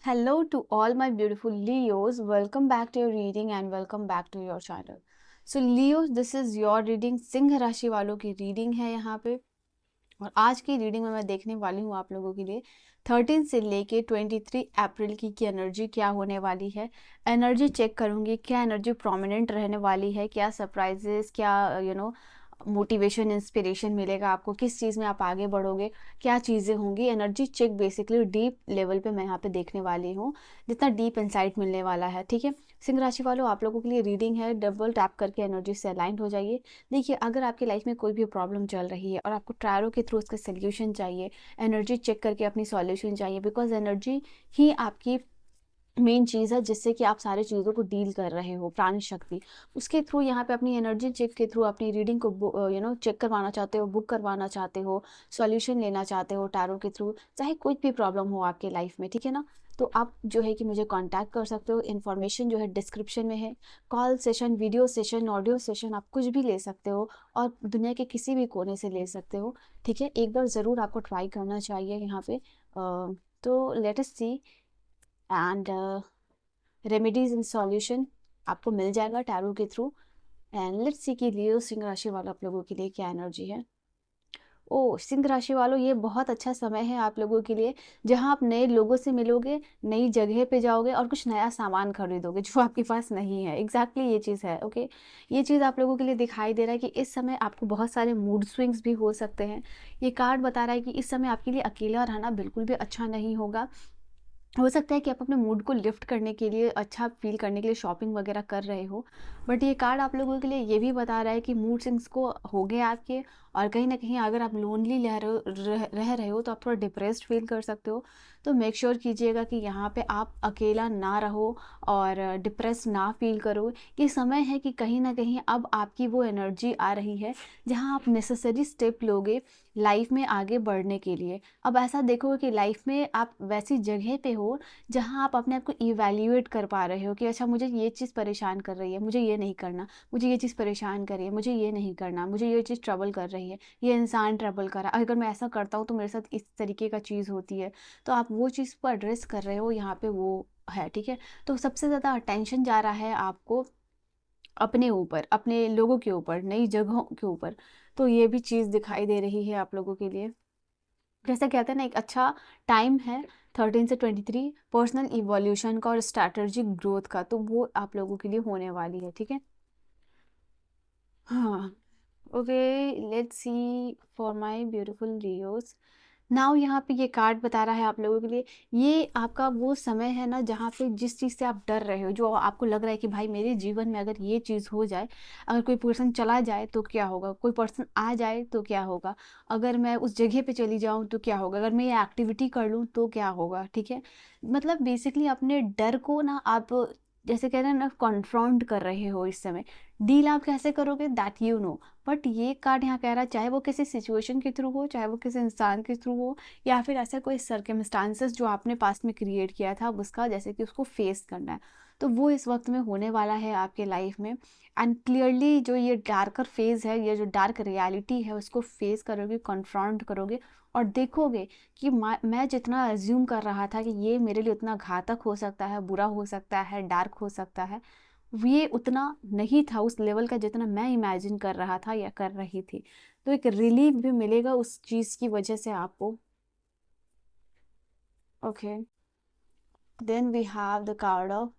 Hello to all my beautiful Leos. Welcome back to your reading and welcome back to your channel. So Leos, this is your reading. Singh राशि वालों की reading है यहाँ पे। और आज की रीडिंग में मैं देखने वाली हूँ आप लोगों के लिए 13 से लेके 23 अप्रैल की एनर्जी क्या होने वाली है। एनर्जी चेक करूँगी, क्या एनर्जी प्रोमिनेंट रहने वाली है, क्या सरप्राइजेस, क्या मोटिवेशन इंस्पिरेशन मिलेगा आपको, किस चीज़ में आप आगे बढ़ोगे, क्या चीज़ें होंगी। Energy check basically deep level पे मैं यहाँ पे देखने वाली हूँ, जितना डीप इंसाइट मिलने वाला है। ठीक है, सिंह राशि वालों, आप लोगों के लिए रीडिंग है। डबल टैप करके एनर्जी से अलाइन हो जाइए। देखिए, अगर आपकी लाइफ में कोई भी प्रॉब्लम चल रही है और आपको ट्रैरो के थ्रू उसका सोल्यूशन चाहिए, एनर्जी चेक करके अपनी सॉल्यूशन चाहिए, बिकॉज एनर्जी ही आपकी मेन चीज़ है जिससे कि आप सारी चीज़ों को डील कर रहे हो। प्राणी शक्ति, उसके थ्रू यहाँ पे अपनी एनर्जी चेक के थ्रू अपनी रीडिंग को चेक करवाना चाहते हो, बुक करवाना चाहते हो, सॉल्यूशन लेना चाहते हो टैरो के थ्रू, चाहे कोई भी प्रॉब्लम हो आपके लाइफ में। ठीक है ना, तो आप जो है कि मुझे कांटेक्ट कर सकते हो। इन्फॉर्मेशन जो है डिस्क्रिप्शन में है। Call session, video session, audio session, आप कुछ भी ले सकते हो और दुनिया के किसी भी कोने से ले सकते हो। ठीक है, एक बार ज़रूर आपको ट्राई करना चाहिए यहाँ पे। तो let us see and remedies and solution आपको मिल जाएगा टैरो के थ्रू। एंड लेट्स सी कि लियो सिंह राशि वालों आप लोगों के लिए क्या एनर्जी है। ओ सिंह राशि वालों, ये बहुत अच्छा समय है आप लोगों के लिए, जहां आप नए लोगों से मिलोगे, नई जगह पे जाओगे और कुछ नया सामान खरीदोगे जो आपके पास नहीं है। एग्जैक्टली ये चीज़ है। ओके, ये चीज़ आप लोगों के लिए दिखाई दे रहा है कि इस समय आपको बहुत सारे मूड स्विंग्स भी हो सकते हैं। ये कार्ड बता रहा है कि इस समय आपके लिए अकेला रहना बिल्कुल भी अच्छा नहीं होगा। हो सकता है कि आप अपने मूड को लिफ्ट करने के लिए, अच्छा फील करने के लिए शॉपिंग वगैरह कर रहे हो, बट ये कार्ड आप लोगों के लिए ये भी बता रहा है कि मूड स्विंग्स को हो गए आपके। और कहीं ना कहीं अगर आप लोनली रह रहे हो तो आप थोड़ा डिप्रेस्ड फील कर सकते हो। तो मेक श्योर कीजिएगा कि यहाँ पे आप अकेला ना रहो और डिप्रेस ना फील करो। ये समय है कि कहीं ना कहीं अब आपकी वो एनर्जी आ रही है जहाँ आप नेसेसरी स्टेप लोगे लाइफ में आगे बढ़ने के लिए। अब ऐसा देखोगे कि लाइफ में आप वैसी जगह पे हो जहाँ आप अपने आप को इवैल्यूएट कर पा रहे हो कि अच्छा, मुझे ये चीज़ परेशान कर रही है, मुझे ये नहीं करना, मुझे ये चीज़ परेशान कर रही है, मुझे ये नहीं करना, मुझे ये चीज़ ट्रबल कर रही है, ये इंसान ट्रबल कर रहा है, अगर मैं ऐसा करता हूँ तो मेरे साथ इस तरीके का चीज़ होती है। तो आप वो चीज़ को एड्रेस कर रहे हो, यहाँ पे वो है। ठीक है, तो सबसे ज़्यादा अटेंशन जा रहा है आपको अपने ऊपर, अपने लोगों के ऊपर, नई जगहों के ऊपर। तो ये भी चीज़ दिखाई दे रही है आप लोगों के लिए। जैसे कहते हैं ना, एक अच्छा टाइम है 13 से 23 पर्सनल इवोल्यूशन का और स्ट्रैटेजिक ग्रोथ का, तो वो आप लोगों के लिए होने वाली है। ठीक है, हाँ। Okay, let's see for my beautiful Leos. Now यहाँ पे ये कार्ड बता रहा है आप लोगों के लिए, ये आपका वो समय है ना जहाँ पे जिस चीज़ से आप डर रहे हो, जो आपको लग रहा है कि भाई मेरे जीवन में अगर ये चीज़ हो जाए, अगर कोई पर्सन चला जाए तो क्या होगा, कोई पर्सन आ जाए तो क्या होगा, अगर मैं उस जगह पे चली जाऊँ तो क्या होगा, अगर मैं ये एक्टिविटी कर लूँ तो क्या होगा। ठीक है, मतलब बेसिकली अपने डर को ना आप, जैसे कहते हैं ना, कॉन्फ्रॉन्ट कर रहे हो इस समय। डील आप कैसे करोगे दैट यू नो। बट ये कार्ड यहाँ कह रहा है, चाहे वो किसी सिचुएशन के थ्रू हो, चाहे वो किसी इंसान के थ्रू हो, या फिर ऐसा कोई सर्कमस्टांसेस जो आपने पास्ट में क्रिएट किया था उसका, जैसे कि उसको फेस करना है, तो वो इस वक्त में होने वाला है आपके लाइफ में। एंड क्लियरली जो ये डार्कर फेज है, ये जो डार्क रियलिटी है, उसको फेस करोगे, कन्फ्रंट करोगे और देखोगे कि मैं जितना अज्यूम कर रहा था कि ये मेरे लिए उतना घातक हो सकता है, बुरा हो सकता है, डार्क हो सकता है, ये उतना नहीं था उस लेवल का जितना मैं इमेजिन कर रहा था या कर रही थी। तो एक रिलीफ भी मिलेगा उस चीज़ की वजह से आपको। Okay, then we have the card of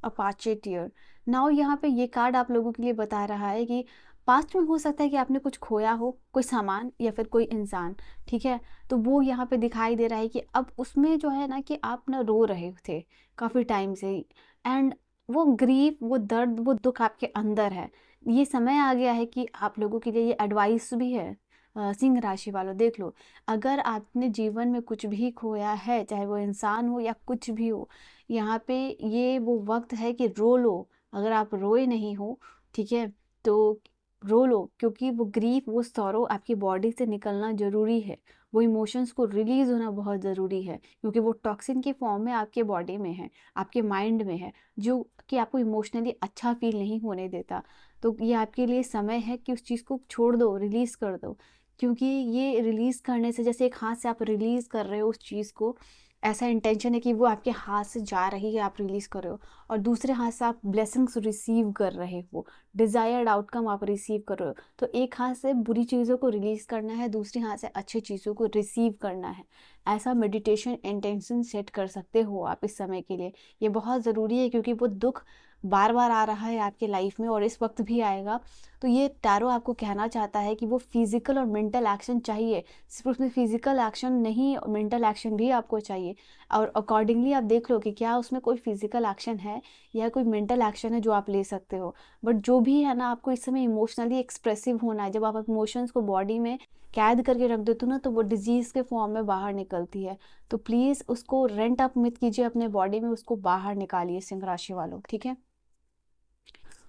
Apache tier. Now यहाँ पे ये कार्ड आप लोगों के लिए बता रहा है कि पास्ट में हो सकता है कि आपने कुछ खोया हो, कोई सामान या फिर कोई इंसान। ठीक है, तो वो यहाँ पे दिखाई दे रहा है कि अब उसमें जो है ना कि आप ना रो रहे थे काफ़ी टाइम से। एंड वो ग्रीफ, वो दर्द, वो दुख आपके अंदर है। ये समय आ गया है कि आप लोगों के लिए ये एडवाइस भी है। सिंह राशि वालों, देख लो, अगर आपने जीवन में कुछ भी खोया है, चाहे वो इंसान हो या कुछ भी हो, यहाँ पे ये वो वक्त है कि रो लो। अगर आप रोए नहीं हो, ठीक है, तो रो लो, क्योंकि वो ग्रीफ, वो सॉरो आपकी बॉडी से निकलना ज़रूरी है। वो इमोशंस को रिलीज होना बहुत ज़रूरी है, क्योंकि वो टॉक्सिन के फॉर्म में आपके बॉडी में है, आपके माइंड में है, जो कि आपको इमोशनली अच्छा फील नहीं होने देता। तो ये आपके लिए समय है कि उस चीज़ को छोड़ दो, रिलीज़ कर दो। क्योंकि ये रिलीज़ करने से, जैसे एक हाथ से आप रिलीज़ कर रहे हो उस चीज़ को, ऐसा इंटेंशन है कि वो आपके हाथ से जा रही है, आप रिलीज कर रहे हो, और दूसरे हाथ से आप ब्लेसिंग्स रिसीव कर रहे हो, डिजायर्ड आउटकम आप रिसीव कर रहे हो। तो एक हाथ से बुरी चीज़ों को रिलीज करना है, दूसरे हाथ से अच्छी चीज़ों को रिसीव करना है। ऐसा मेडिटेशन इंटेंशन सेट कर सकते हो आप इस समय के लिए। ये बहुत ज़रूरी है क्योंकि वो दुख बार बार आ रहा है आपके लाइफ में और इस वक्त भी आएगा। तो ये टैरो आपको कहना चाहता है कि वो फिजिकल और मेंटल एक्शन चाहिए, सिर्फ उसमें फिजिकल एक्शन नहीं, मेंटल एक्शन भी आपको चाहिए। और अकॉर्डिंगली आप देख लो कि क्या उसमें कोई फिजिकल एक्शन है या कोई मेंटल एक्शन है जो आप ले सकते हो। बट जो भी है ना, आपको इस समय इमोशनली एक्सप्रेसिव होना है। जब आप इमोशंस को बॉडी में कैद करके रख देते हो ना, तो वो डिजीज़ के फॉर्म में बाहर निकलती है। तो प्लीज़ उसको रेंट अप मत कीजिए अपने बॉडी में, उसको बाहर निकालिए सिंह राशि वालों, ठीक है।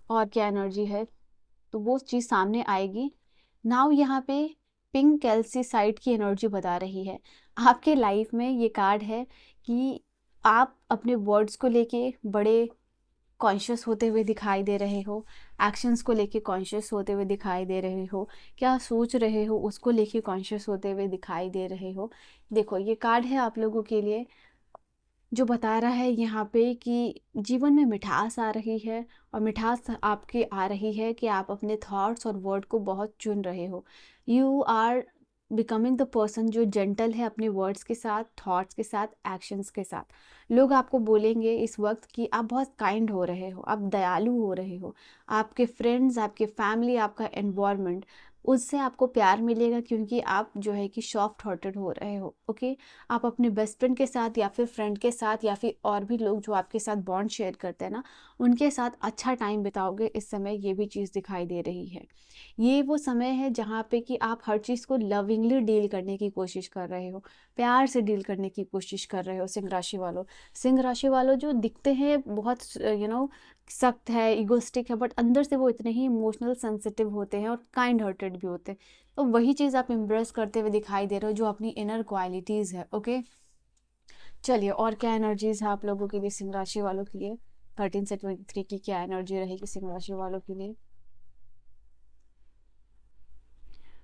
और क्या एनर्जी है तो वो चीज़ सामने आएगी। नाउ यहाँ पे पिंक कैल्सीसाइड की एनर्जी बता रही है आपके लाइफ में। ये कार्ड है कि आप अपने वर्ड्स को लेके बड़े कॉन्शियस होते हुए दिखाई दे रहे हो, एक्शंस को लेके कॉन्शियस होते हुए दिखाई दे रहे हो, क्या सोच रहे हो उसको लेके कॉन्शियस होते हुए दिखाई दे रहे हो। देखो ये कार्ड है आप लोगों के लिए जो बता रहा है यहाँ पे कि जीवन में मिठास आ रही है, और मिठास आपके आ रही है कि आप अपने थॉट्स और वर्ड को बहुत चुन रहे हो। You are becoming the person जो जेंटल है अपने वर्ड्स के साथ, थॉट्स के साथ, एक्शंस के साथ। लोग आपको बोलेंगे इस वक्त कि आप बहुत काइंड हो रहे हो, आप दयालु हो रहे हो। आपके फ्रेंड्स, आपके फैमिली, आपका एनवायरनमेंट, उससे आपको प्यार मिलेगा क्योंकि आप जो है कि सॉफ्ट हार्टेड हो रहे हो। ओके, आप अपने बेस्ट फ्रेंड के साथ या फिर फ्रेंड के साथ या फिर और भी लोग जो आपके साथ बॉन्ड शेयर करते हैं ना, उनके साथ अच्छा टाइम बिताओगे इस समय, ये भी चीज़ दिखाई दे रही है। ये वो समय है जहाँ पे कि आप हर चीज़ को लविंगली डील करने की कोशिश कर रहे हो, प्यार से डील करने की कोशिश कर रहे हो सिंह राशि वालों। सिंह राशि वालों जो दिखते हैं बहुत सख्त है, इगोस्टिक है, बट अंदर से वो इतने ही इमोशनल सेंसिटिव होते हैं और काइंड हार्टेड भी होते हैं। तो वही चीज़ आप इम्प्रेस करते हुए दिखाई दे रहे हो जो अपनी इनर क्वालिटीज़ है। ओके, चलिए और क्या एनर्जीज है आप लोगों के लिए सिंह राशि वालों के लिए। 13 से 23 की क्या एनर्जी रहेगी सिंह राशि वालों के लिए।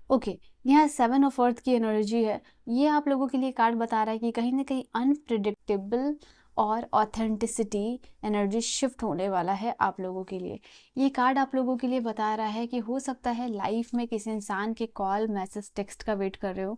ओके, यहाँ 7 ऑफ अर्थ की एनर्जी है। ये आप लोगों के लिए कार्ड बता रहा है कि कहीं ना कहीं अनप्रिडिक्टेबल और ऑथेंटिसिटी एनर्जी शिफ्ट होने वाला है आप लोगों के लिए। ये कार्ड आप लोगों के लिए बता रहा है कि हो सकता है लाइफ में किसी इंसान के कॉल, मैसेज, टेक्स्ट का वेट कर रहे हो,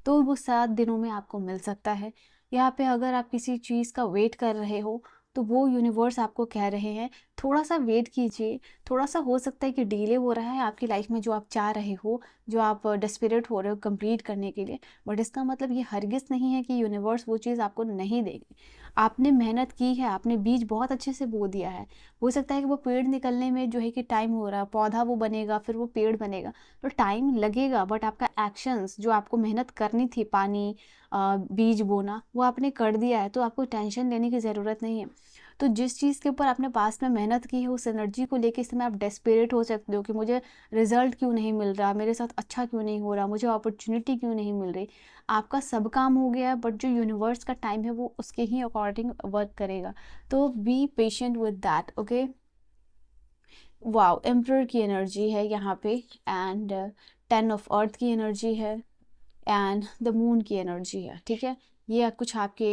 तो वो 7 दिनों में आपको मिल सकता है। यहाँ पे अगर आप किसी चीज़ का वेट कर रहे हो तो वो यूनिवर्स आपको कह रहे हैं थोड़ा सा वेट कीजिए। थोड़ा सा हो सकता है कि डिले हो रहा है आपकी लाइफ में जो आप चाह रहे हो, जो आप डेस्परेट हो रहे हो कंप्लीट करने के लिए, बट इसका मतलब ये हरगिज़ नहीं है कि यूनिवर्स वो चीज़ आपको नहीं देगी। आपने मेहनत की है, आपने बीज बहुत अच्छे से बो दिया है। हो सकता है कि वो पेड़ निकलने में जो है कि टाइम हो रहा है, पौधा वो बनेगा, फिर वो पेड़ बनेगा, तो टाइम लगेगा। बट आपका एक्शंस जो आपको मेहनत करनी थी, पानी बीज बोना, वो आपने कर दिया है, तो आपको टेंशन लेने की ज़रूरत नहीं है। तो जिस चीज़ के ऊपर आपने पास्ट में मेहनत की है उस एनर्जी को लेके इस समय आप डेस्परेट हो सकते हो कि मुझे रिजल्ट क्यों नहीं मिल रहा, मेरे साथ अच्छा क्यों नहीं हो रहा, मुझे अपॉर्चुनिटी क्यों नहीं मिल रही। आपका सब काम हो गया है, बट जो यूनिवर्स का टाइम है वो उसके ही अकॉर्डिंग वर्क करेगा। तो be patient with that. Okay, wow, emperor की एनर्जी है यहाँ पे, एंड 10 ऑफ अर्थ की एनर्जी है, एंड द मून की एनर्जी है। ठीक है, ये कुछ आपके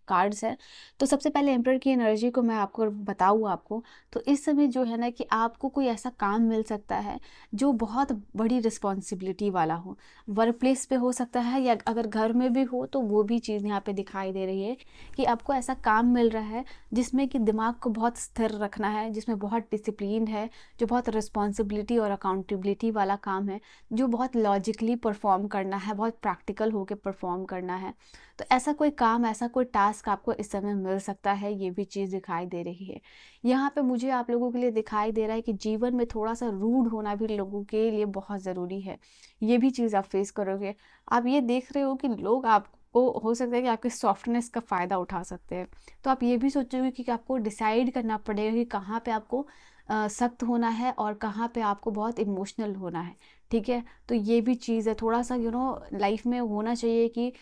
कार्ड्स हैं। तो सबसे पहले एम्परर की एनर्जी को मैं आपको बताऊँ आपको, तो इस समय जो है ना कि आपको कोई ऐसा काम मिल सकता है जो बहुत बड़ी रिस्पॉन्सिबिलिटी वाला हो। वर्क प्लेस पे हो सकता है या अगर घर में भी हो तो वो भी चीज़ यहाँ पे दिखाई दे रही है कि आपको ऐसा काम मिल रहा है जिसमें कि दिमाग को बहुत स्थिर रखना है, जिसमें बहुत डिसिप्लिन है, जो बहुत रिस्पॉन्सिबिलिटी और अकाउंटेबिलिटी वाला काम है, जो बहुत लॉजिकली परफॉर्म करना है, बहुत प्रैक्टिकल होकर परफॉर्म करना है। तो ऐसा कोई काम, ऐसा कोई टास्क आपको इस समय मिल सकता है, ये भी चीज़ दिखाई दे रही है। यहाँ पे मुझे आप लोगों के लिए दिखाई दे रहा है कि जीवन में थोड़ा सा रूड होना भी लोगों के लिए बहुत ज़रूरी है। ये भी चीज़ आप फेस करोगे। आप ये देख रहे हो कि लोग आपको, हो सकता है कि आपके सॉफ्टनेस का फ़ायदा उठा सकते हैं। तो आप ये भी सोचोगे कि आपको डिसाइड करना पड़ेगा कि कहाँ पे आपको सख्त होना है और कहाँ पे आपको बहुत इमोशनल होना है। ठीक है, तो ये भी चीज़ है, थोड़ा सा लाइफ में होना चाहिए कि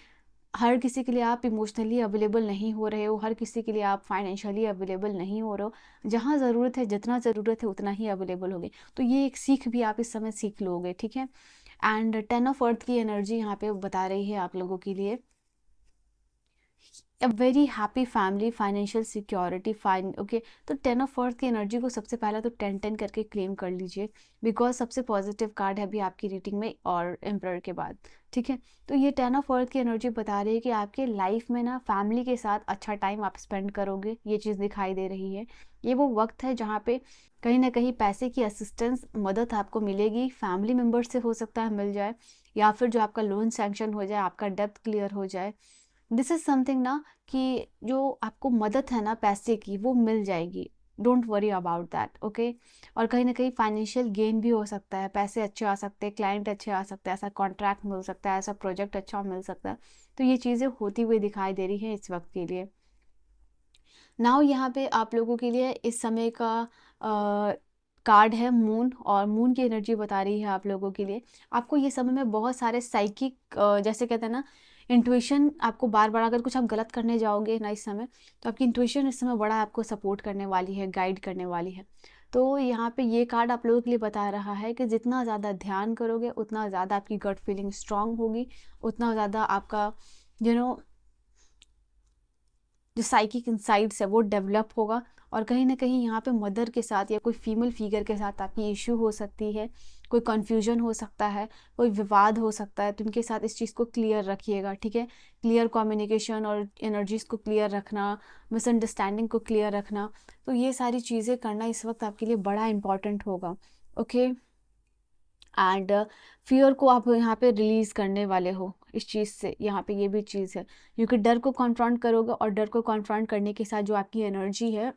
हर किसी के लिए आप इमोशनली अवेलेबल नहीं हो रहे हो, हर किसी के लिए आप फाइनेंशियली अवेलेबल नहीं हो रहे हो। जहाँ ज़रूरत है, जितना ज़रूरत है उतना ही अवेलेबल होगे। तो ये एक सीख भी आप इस समय सीख लोगे। ठीक है, एंड 10 ऑफ अर्थ की एनर्जी यहाँ पे बता रही है आप लोगों के लिए a very happy family, financial security, fine, okay. तो 10 ऑफ अर्थ की एनर्जी को सबसे पहला तो 10-10 करके क्लेम कर लीजिए, बिकॉज सबसे पॉजिटिव कार्ड है अभी आपकी रीडिंग में और एम्परर के बाद, ठीक है। तो ये 10 ऑफ अर्थ की एनर्जी बता रही है कि आपके लाइफ में ना फैमिली के साथ अच्छा टाइम आप स्पेंड करोगे, ये चीज़ दिखाई दे रही है। ये वो वक्त है जहाँ पे कहीं ना कहीं पैसे की असिस्टेंस, मदद आपको मिलेगी, फैमिली मेम्बर से हो सकता है मिल जाए, या फिर जो आपका लोन सैंक्शन हो जाए, आपका डेब्ट क्लियर हो जाए। दिस इज़ समथिंग ना कि जो आपको मदद है ना पैसे की वो मिल जाएगी, don't worry about that, okay. और कहीं ना कहीं फाइनेंशियल गेन भी हो सकता है, पैसे अच्छे आ सकते हैं, क्लाइंट अच्छे आ सकते हैं, ऐसा कॉन्ट्रैक्ट मिल सकता है, ऐसा प्रोजेक्ट अच्छा मिल सकता है। तो ये चीज़ें होती हुई दिखाई दे रही हैं इस वक्त के लिए। नाउ यहाँ पे आप लोगों के लिए इस समय का कार्ड है मून, और मून की एनर्जी बता रही है आप लोगों के लिए आपको ये समय में बहुत सारे साइकिक, जैसे कहते हैं ना इंट्यूशन, आपको बार बार अगर कुछ आप गलत करने जाओगे ना इस समय, तो आपकी इंट्यूशन इस समय बड़ा आपको सपोर्ट करने वाली है, गाइड करने वाली है। तो यहाँ पे ये कार्ड आप लोगों के लिए बता रहा है कि जितना ज़्यादा ध्यान करोगे उतना ज़्यादा आपकी गट फीलिंग स्ट्रांग होगी, उतना ज़्यादा आपका यू नो जो साइकिक इंसाइट्स है वो डेवलप होगा। और कहीं ना कहीं यहाँ पे मदर के साथ या कोई फीमेल फिगर के साथ आपकी इश्यू हो सकती है, कोई कन्फ्यूजन हो सकता है, कोई विवाद हो सकता है, तो उनके साथ इस चीज़ को क्लियर रखिएगा, ठीक है। क्लियर कम्युनिकेशन और एनर्जीज को क्लियर रखना, मिसअंडरस्टैंडिंग को क्लियर रखना, तो ये सारी चीज़ें करना इस वक्त आपके लिए बड़ा इंपॉर्टेंट होगा, ओके। एंड फियर को आप यहाँ पे रिलीज़ करने वाले हो इस चीज़ से, यहाँ पे ये भी चीज़ है, क्योंकि डर को कॉन्फ्रंट करोगे और डर को कॉन्फ्रंट करने के साथ जो आपकी एनर्जी है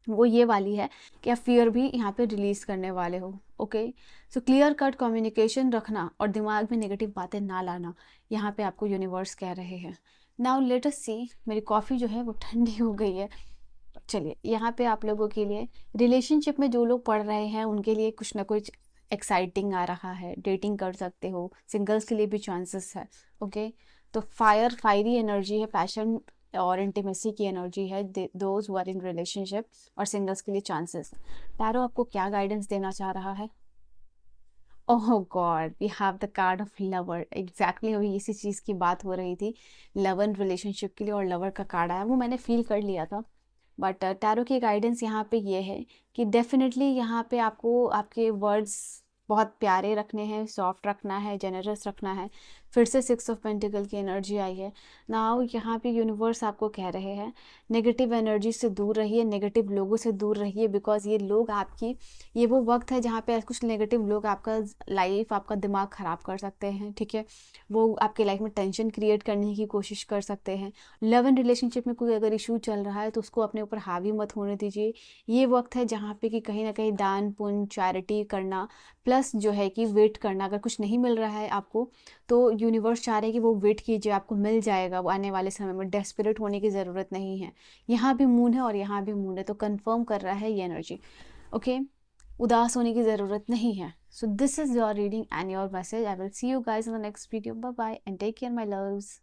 वो ये वाली है कि आप फियर भी यहाँ पे रिलीज़ करने वाले हो, okay. So clear cut communication रखना और दिमाग में नेगेटिव बातें ना लाना, यहाँ पे आपको यूनिवर्स कह रहे हैं। नाउ लेट अस सी, मेरी कॉफ़ी जो है वो ठंडी हो गई है। चलिए यहाँ पे आप लोगों के लिए रिलेशनशिप में जो लोग पढ़ रहे हैं उनके लिए कुछ ना कुछ एक्साइटिंग आ रहा है, डेटिंग कर सकते हो, सिंगल्स के लिए भी चांसेस है, ओके। तो फायरी एनर्जी है, पैशन और इंटीमेसी की एनर्जी है, those who are in relationship, और सिंगल्स के लिए चांसेस। टैरो आपको क्या गाइडेंस देना चाह रहा है? Oh God, we have the card of lover, exactly अभी इसी चीज़ की बात हो रही थी, लव एंड रिलेशनशिप के लिए, और लवर का कार्ड आया, वो मैंने फील कर लिया था। बट टैरो की गाइडेंस यहाँ पे ये है कि डेफिनेटली यहाँ पे आपको आपके वर्ड्स बहुत प्यारे रखने हैं, सॉफ्ट रखना है, जेनरस रखना है। फिर से 6 ऑफ पेंटिकल की एनर्जी आई है। नाउ यहाँ पे यूनिवर्स आपको कह रहे हैं नेगेटिव एनर्जी से दूर रहिए, नेगेटिव लोगों से दूर रहिए, बिकॉज ये लोग आपकी, ये वो वक्त है जहाँ पे कुछ नेगेटिव लोग आपका लाइफ, आपका दिमाग ख़राब कर सकते हैं, ठीक है। वो आपके लाइफ में टेंशन क्रिएट करने की कोशिश कर सकते हैं। लव एंड रिलेशनशिप में कोई अगर इशू चल रहा है तो उसको अपने ऊपर हावी मत होने दीजिए। ये वक्त है जहाँ पे कि कहीं ना कहीं दान पुण्य चैरिटी करना, प्लस जो है कि वेट करना, अगर कुछ नहीं मिल रहा है आपको तो यूनिवर्स चाह रहे हैं कि वो वेट कीजिए, आपको मिल जाएगा वो आने वाले समय में, डेस्परेट होने की ज़रूरत नहीं है। यहाँ भी मून है और यहाँ भी मून है, तो कंफर्म कर रहा है ये एनर्जी, ओके। उदास होने की ज़रूरत नहीं है। So this is your reading and your message. I will see you guys in the next video. Bye bye and take care my loves.